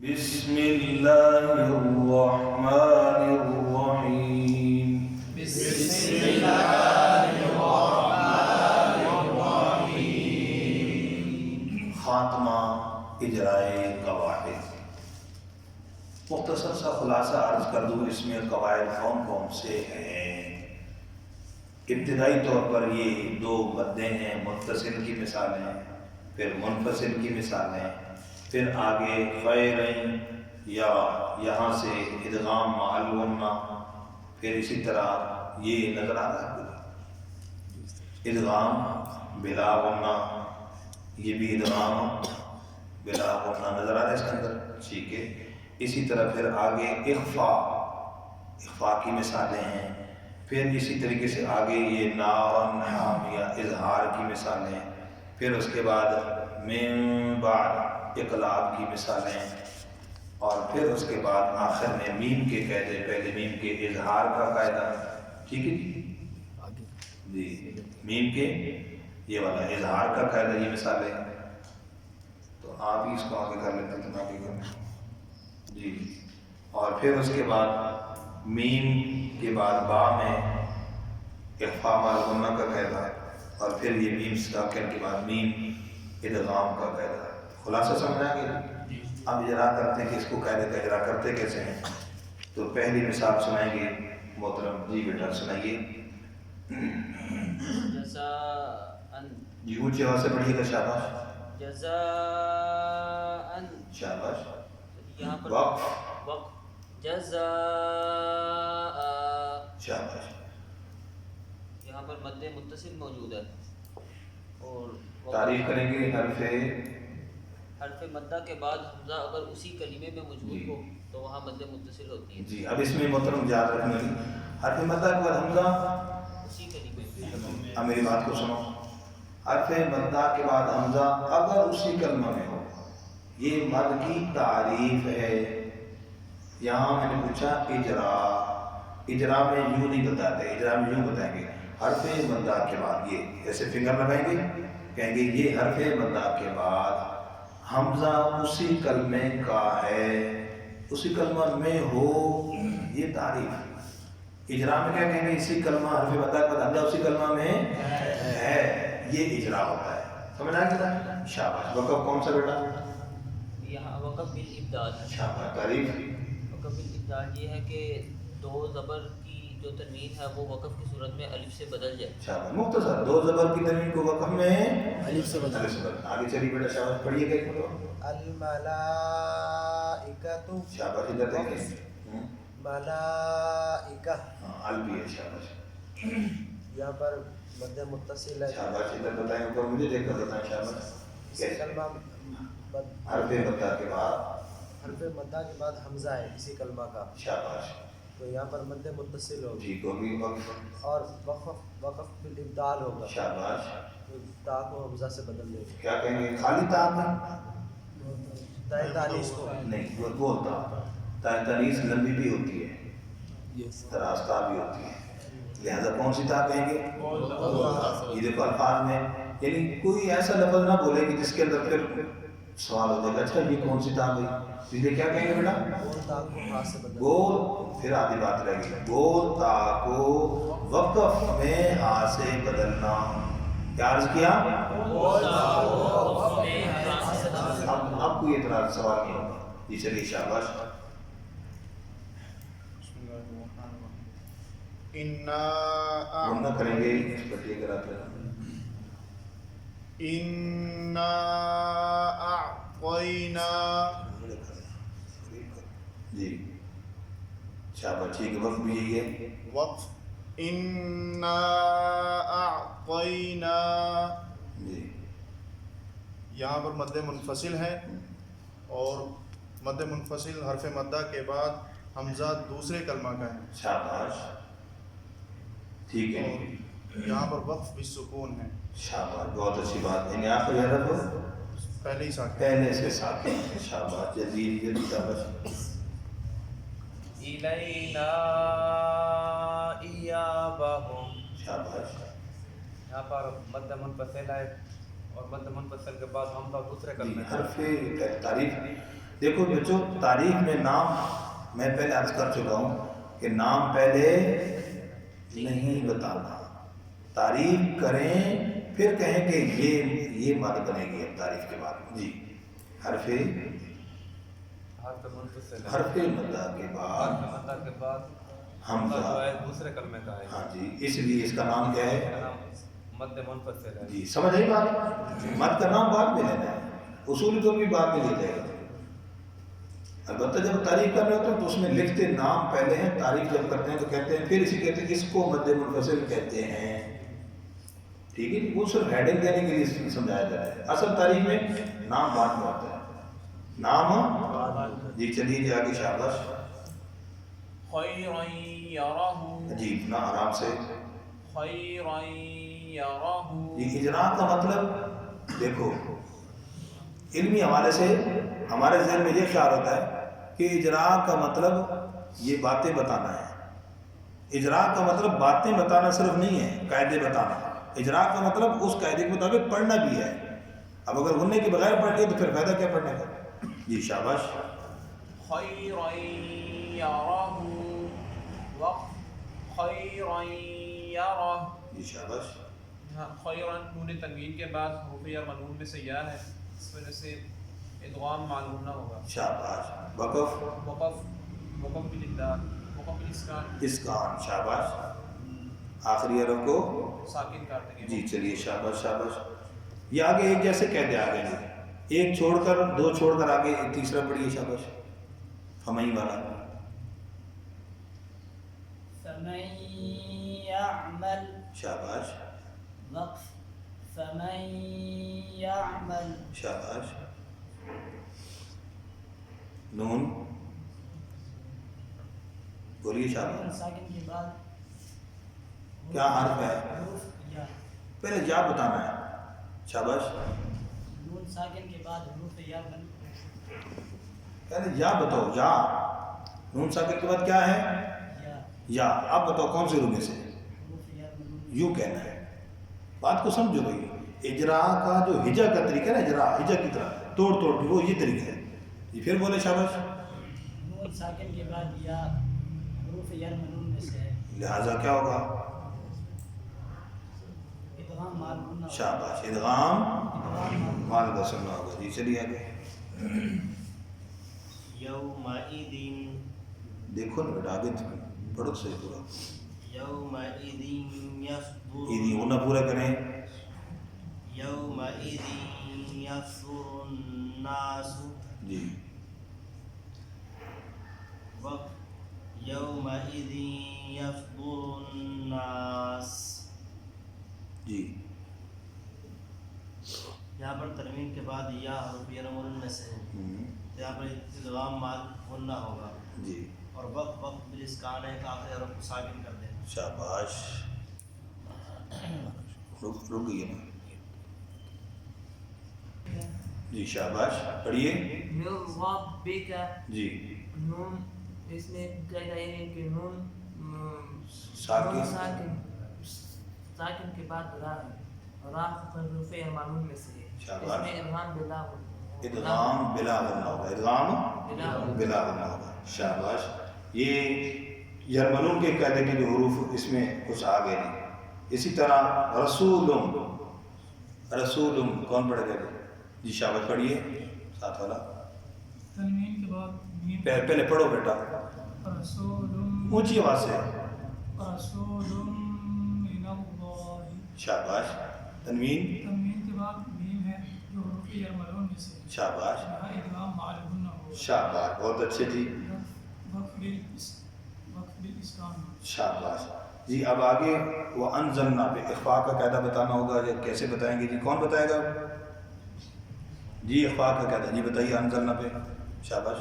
بسم اللہ الرحمن الرحیم بسم اللہ الرحمن الرحیم خاتمہ اجرائے قواعد۔ مختصر سا خلاصہ عرض کر دوں، اس میں قواعد کون کون سے ہیں؟ ابتدائی طور پر یہ دو مدیں ہیں، متصل کی مثالیں، پھر منفصل کی مثالیں، پھر آگے غیرین یا یہاں سے ادغام مع الغنہ، پھر اسی طرح یہ نظر آ رہا ہے ادغام بلا غنہ، یہ بھی ادغام بلا غنہ نظر آ رہا ہے اس کے اندر، ٹھیک ہے۔ اسی طرح پھر آگے اخفاء کی مثالیں ہیں، پھر اسی طریقے سے آگے یہ نارن حامیہ اظہار کی مثالیں، پھر اس کے بعد من بعد اقلاب کی مثالیں، اور پھر اس کے بعد آخر میں میم کے قاعدے، پہلے میم کے اظہار کا قاعدہ، ٹھیک ہے جی، میم کے یہ والا اظہار کا قاعدہ، یہ مثالیں۔ تو آپ ہی اس کو آگے کر لیتے ہیں، آگے کر لیں جی۔ اور پھر اس کے بعد میم کے بعد با میں اخفاء مع الغنہ کا قاعدہ ہے، اور پھر یہ میم ساکن کے بعد میم ادغام کا قاعدہ ہے۔ خلاصہ سمجھا کہ اب اجرا کرتے ہیں کہ اس کو قاعدے کا اجرا کرتے کیسے ہیں۔ تو پہلی مثال سنائیں گے محترم جی، بیٹا سنائیے جزاءً، جی اونچی آواز سے پڑھیے گا، شاباش جزاءً، شاباش، یہاں پر وقف وقف جزاء، شاباش، یہاں پر مد متصل موجود ہے، اور تعریف کریں گے حرف مدہ کے بعد حمزہ اگر اسی کلمے میں موجود جی ہو تو وہاں مد متصل ہوتی ہے۔ جی۔ اب اس میں محترم یاد رکھنا ہے حرف مدہ کے بعد حمزہ، اسی کلمے میں اب میری بات کو سنو، حرف مدہ کے بعد حمزہ اگر اسی کلمہ میں ہو، یہ مد کی تعریف ہے۔ یہاں میں نے پوچھا اجرا میں یوں نہیں بتاتے، اجرا میں یوں بتائیں گے حرف مدہ کے بعد، یہ ایسے فنگر لگائیں گے، کہیں گے یہ حرف مدہ کے بعد حمزہ اسی کلمے کا ہے، اسی کلمہ میں ہو، یہ تعریف۔ اجرا میں کیا کہیں گے؟ اسی کلمہ حرف مدہ کے بعد حمزہ اسی کلمہ میں ہے، یہ اجرا ہوتا ہے۔ سمجھ آ گیا؟ شاباش۔ وقف کون سا بیٹا؟ یہاں وقف بالابدال ہے۔ شاباش، تعریف وقف بالابدال یہ ہے کہ دو زبر کی جو تنوین ہے وہ وقف کی صورت میں الف سے بدل جائے۔ شاباش، مختصر دو زبر کی تنوین کو وقف میں الف سے بدل۔ آگے چلیے بیٹا، شاباش پڑھیے گا ایک مرتبہ۔ الملائکۃ، شاباش، ادھر دیکھیں، ملائکہ، ال بھی ہے، شاباش یہاں پر مد متصل ہے۔ شاباش، ادھر بتائیں اوپر مجھے دیکھ کر بتائیں، شاباش۔ اسی کلمہ حرف مدہ کے بعد حرف مدہ کے بعد حمزہ ہے اسی کلمہ کا، شاباش تو یہاں پر مد متصل ہوگی، جی، کو بھی وقف، اور وقف بالابدال ہوگا، شاباش۔ تو تا کو حمزہ سے بدل دے گا، کیا کہیں گے؟ خالی تا میں تائے تانیث کو نہیں، وہ تا، تا تانیث لمبی بھی ہوتی ہے، دراز تا بھی ہوتی ہے، لہذا کون سی تا کہیں گے؟ یہ دیکھو الفاظ میں، یعنی کوئی ایسا لفظ نہ بولے کہ جس کے اندر پھر سوال ہو جائے گا اچھا یہ کون سی تا گئی، اس لیے کیا کہیں گے بیٹا؟ گول تا کو ہا سے بدل، گول، پھر آدھی بات رہ گئی، گول تا کو وقف میں ہا سے بدلنا۔ کیا عرض کیا؟ اب کوئی اعتراض سوال نہیں ہوگا، جی چلیے، شاباش۔ ہم نہ کریں گے اس پٹی اگر آپ اِنَّا أَعْطَيْنَا، جی شاباش، ٹھیک ہے، وقت بھی یہی ہے، وقف اِنَّا أَعْطَيْنَا، جی یہاں پر مد منفصل ہے، اور مد منفصل حرف مدہ کے بعد حمزہ دوسرے کلمہ کا ہے، شاباش، ٹھیک ہے، اور یہاں پر وقف بالسکون ہے، شاباش، بہت اچھی بات ہے، یعنی آخری حرف پہلے ہی ساکن، پہلے سے ساکن ہے، شاباش، جزیل جزیل، شاباش، الینا ایابہم، شاباش، یہاں پر مد منفصل ہے، اور مد منفصل کے بعد حمزہ دوسرے جی کلمے حرف تعریف دیکھو بچوں تعریف میں نام میں پہلے عرض کر چکا ہوں کہ نام پہلے نہیں بتانا، تعریف کریں پھر کہیں کہ یہ مد بنے گی اب تعریف کے بعد. جی حرف مدہ کے بعد حمزہ دوسرے کلمے کا ہے. ہاں جی، اس لیے اس کا نام کیا ہے؟ مد منفصل ہے. جی سمجھ آئی بات؟ مد کا نام بعد میں لینا ہے، اصولی طور بھی بعد میں لے جائے گا. البتہ جب تعریف کر رہے ہوتے ہیں تو اس میں لکھتے نام پہلے ہیں، تعریف جب کرتے ہیں تو کہتے ہیں پھر اسی کہتے ہیں اس کو مد منفصل کہتے ہیں. ٹھیک ہے، وہ صرف ہیڈنگ دینے کے لیے سمجھایا جا رہا ہے. اصل تعریف میں نام بعد میں ہوتا ہے. نام جی چلیے جی آگے شاباش. خیرا یرہ، جی اتنا آرام سے. خیرا یرہ. یہ اجرا کا مطلب دیکھو علمی حوالے سے ہمارے ذہن میں یہ خیال ہوتا ہے کہ اجرا کا مطلب یہ باتیں بتانا ہے. اجرا کا مطلب باتیں بتانا صرف نہیں ہے، قاعدے بتانا. اجرا کا مطلب اس قاعدے کے مطابق پڑھنا بھی ہے. اب اگر غننے کے بغیر پڑھ لیے تو پھر فائدہ کیا پڑھنے کا. جی شاباش. خیرا یرہ خیرا یرہ. جی شاباش. خیرا نون تنوین کے بعد حروف یا منون میں سے یا ہے، اس وجہ سے ادغام معلوم نہ ہوگا. شاباش. وقف وقف بالابدال، وقف بالاسکان. اسکان. شاباش. آخری حرف کو ساکن کر دیں گے. جی چلیے شاباش شاباش. یہ آگے ایک جیسے کہہ دیں آگے جی، ایک چھوڑ کر دو چھوڑ کر آگے تیسرا پڑھیے. شاباش. ہمیں والا. فمن يعمل. شاباش. وقف. فمن يعمل. شاباش. نون بولیے. شاباش. ساکن کے بعد کیا حرف ہے؟ حروف یا. پہلے یا بتانا ہے. شاباش. نون ساکن کے بعد حروف یا بن. پہلے یا بتاؤ. یا نون ساکن کے بعد کیا ہے؟ یا. یا. آپ بتاؤ کون سے روح میں سے؟ حروف یا بن. یوں کہنا ہے. بات کو سمجھو بھائی. اجرا کا جو ہجا کا طریقہ ہے نا، اجرا ہجا کی طرح توڑ توڑ کے وہ یہ طریقہ ہے. یہ پھر بولے. شاباش. نون ساکن کے بعد یا حروف یا منون میں سے ہے، لہذا کیا ہوگا؟ ادغام معلوم نہ ہوگا. شاباش. ادغام ادغام مال کا سننا ہوگا. جی چلیے آگے. یومئذ دیکھو نا بیٹا آگے پڑھو صحیح پورا. یومئذ یصدر یہ ہونا پورا کریں. یومئذ یصدر الناس. جی. وقت یومئذ یصدر الناس. جی. یہاں پر تنوین کے بعد یا حروف یا منون میں سے ہے، یہاں پر ادغام مال غنہ ہوگا. جی. اور وقت بالاسکان ہے کہ آخری حرف کو ساکن کر دیں. شاباش. رک گئی نا. جی شاباش. پڑھیے. من ربک. جی. نون اس میں قاعدہ یہ ہے کہ نون ساکن. ساکن کے بعد را ہے، را حروف معلوم میں سے ہے. شاباش. اس میں ادغام بلا ادغام بلا غنہ ہوگا. ادغام بلا غنہ ہوگا. شاباش. یہ یرمنون کے قاعدے کے جو حروف اس میں کچھ آ گئے نہیں. اسی طرح رسولم. رسولم کون پڑھے گا؟ جی شاباش. پڑھیے ساتھ والا. تنوین کے بعد میم. پہلے پڑھو بیٹا رسول اونچی آواز سے. رسول من اللہ. شاباش. تنوین. تنوین کے بعد میم ہے جو حروف یرملون میں سے ہے. شاباش. یہاں ادغام معلوم نہ ہو. شاباش. بہت اچھے جی. وقف بالاسکان. شاباش. جی اب آگے وہ انزلنا پہ اخفاء کا قاعدہ بتانا ہوگا. یا کیسے بتائیں گے جی؟ کون بتائے گا؟ جی اخفاء کا قاعدہ جی بتائیے انزلنا پہ. شاباش.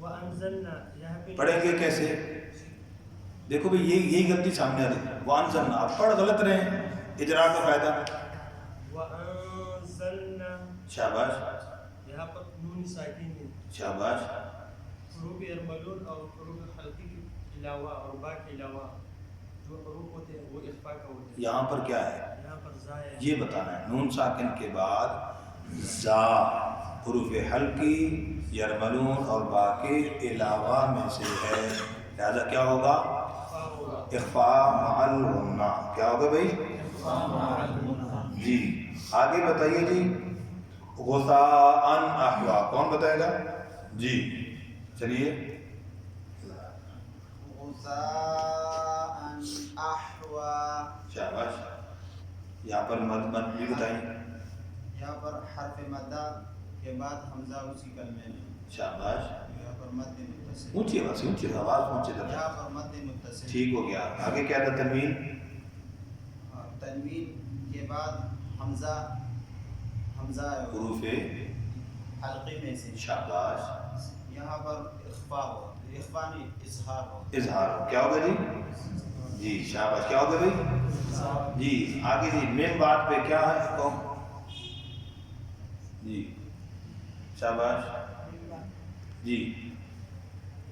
وَأَنزَلْنَا یہاں پہ پڑھیں گے کیسے؟ دیکھو بھئی یہی غلطی سامنے آ رہی. وہ انزلنا آپ پڑھ غلط رہے ہیں. اجرا کا قاعدہ. وَأَنزَلْنَا شاباش. یہاں پر نون ساکن ہے. شاباش. حروف یرملون اور حروف حلقی کے علاوہ اور با کے علاوہ جو حروف ہوتے ہیں وہ اخفاء کا ہوتے ہیں. یہاں پر کیا ہے؟ یہاں پر زا ہے. یہ بتانا ہے. نون ساکن کے بعد زا حروف حلقی یرملون اور با کے علاوہ میں سے ہے، لہذا کیا ہوگا؟ اخفاء مع الغنہ. کیا ہوگا بھائی؟ جی آگے بتائیے جی. غثاءً احوا، کون بتائے گا؟ جی چلیے. غثاءً احوا. شاباش. یہاں پر مد بھی بتائیں. یہاں پر حرف مدہ کے بعد حمزہ اسی کلمے میں. شاباش. یہاں پر مد متصل. اونچی آواز سے، اونچی آواز پہنچے یہاں تھا. پر مد متصل. ٹھیک ہو گیا. آگے کیا تھا؟ تنوین. تنوین کے بعد حمزہ حروف حلقی میں سے. شاباش. یہاں پر اخفاء ہو، اخفاء نہیں اظہار ہو. اظہار. کیا ہوگا جی؟ جی شاباش. کیا ہوگا بھائی؟ جی آگے جی. میم بات پہ کیا ہے؟ کون؟ جی شاباش. جی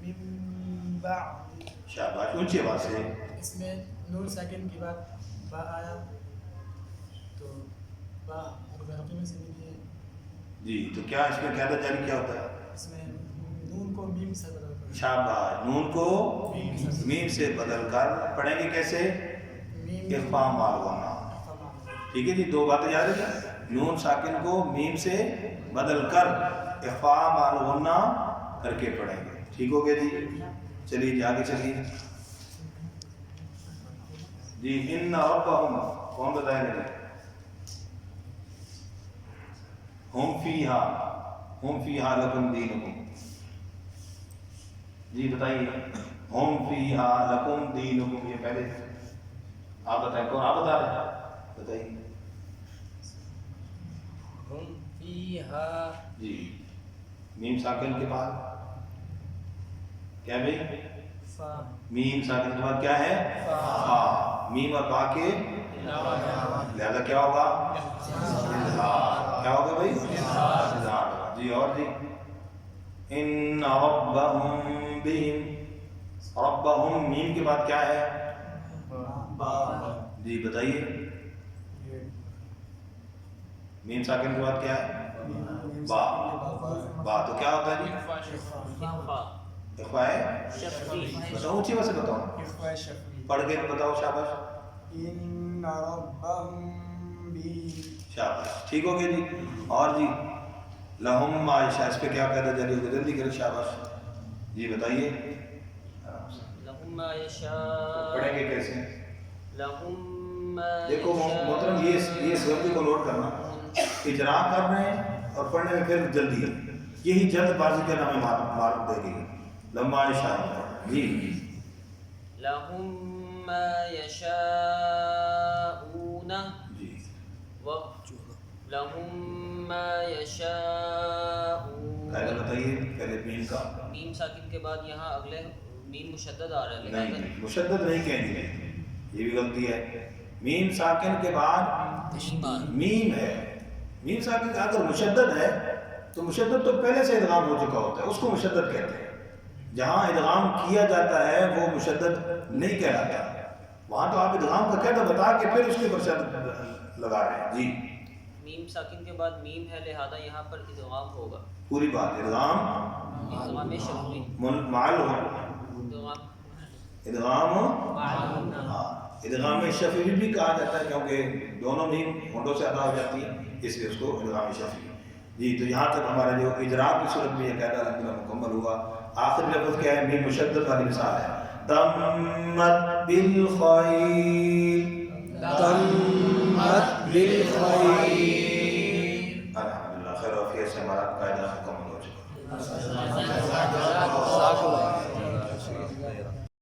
من بعد. شاباش. اونچی آواز سے. اس میں نون ساکن کے بعد با آیا تو با حرف حلقی میں سے بھی ہے. جی تو کیا اس میں قاعدہ جاری کیا ہوتا ہے؟ اس میں نون کو میم سے بدل کر. شاباش. نون کو میم سے بدل کر پڑھیں گے کیسے؟ اخفاء مع الغنہ. ٹھیک ہے جی. دو باتیں یاد رکھیں. نون ساکن کو میم سے بدل کر اخفاء مع الغنہ کر کے پڑھیں گے. ٹھیک ہو گیا جی. چلیے جی آگے چلیے جی. ان ربہم، کون بتائے گا؟ ہم فیہا لکم دینکم. جی بتائیے. ہم فیہا لکم دینکم، یہ پہلے آپ بتائیں. کون آپ بتا رہے ہیں؟ بتائیے. ہم فیہا. جی میم ساکن کے بعد کیا بھائی؟ میم ساکن کے بعد کیا ہے؟ فا. میم اور با کے لہذا کیا ہوگا؟ اظہار. کیا ہوگا بھائی؟ اظہار. جی اور جی. ان ربہم بہم. ربہم میم کے بعد کیا ہے؟ جی بتائیے. میم ساکن کے بعد کیا ہے؟ با. تو کیا ہوتا ہے جی؟ اخفاء شفعی. بتاؤ اونچی آواز سے بتاؤ. اخفاء شفعی. پڑھ کے بتاؤ. شاباش. ان ربہم بہم. شاباش. ٹھیک ہو گیا جی. اور جی لہم ما یشاء، اس پہ کیا قاعدہ جاری ہوگا؟ جلدی کریں. شاباش. جی بتائیے. لہم ما یشاء. پڑھیں گے کیسے؟ لہم ما دیکھو یشاء. محترم یہ سبزی کو نوٹ کرنا. اجرا کر رہے ہیں اور پڑھنے میں پھر جلدی ہے. یہی جلد بازی کا نام معروف دے گی. لما یشاء. جی لہم ما یشاءون. جی لہم ما یشاءون. قاعدہ بتائیے پہلے میم کا. میم ساکن کے بعد یہاں اگلے میم مشدد آ رہا ہے. نہیں مشدد نہیں کہیں گے، یہ بھی غلطی ہے. میم ساکن کے بعد میم ہے. میم ساکن کا اگر مشدد ہے تو مشدد تو پہلے سے ادغام ہو چکا ہوتا ہے، اس کو مشدد کہتے ہیں. جہاں ادغام کیا جاتا ہے وہ مشدد نہیں کہلاتا. وہاں تو آپ ادغام کا قاعدہ بتا کے پھر اس کے اوپر شدت لگا رہے ہیں. جی میم ساکن کے بعد میم ہے لہذا یہاں پر ادغام ہوگا. پوری بات. ادغام ادغام شفعی. ادغام ادغام شفعی بھی کہا جاتا ہے کیونکہ دونوں میم ہونٹوں سے ادا ہو جاتی ہیں، اس لیے اس کو ادغام شفعی. جی تو یہاں تک ہمارا جو اجرا کی صورت میں یہ قاعدہ الحمدللہ مکمل ہوا. آخری لفظ کیا ہے؟ میم مشدد والی مثال ہے. تمت بالخیر. الحمدللہ خیر و عافیت سے ہمارا قاعدہ مکمل ہو چکا.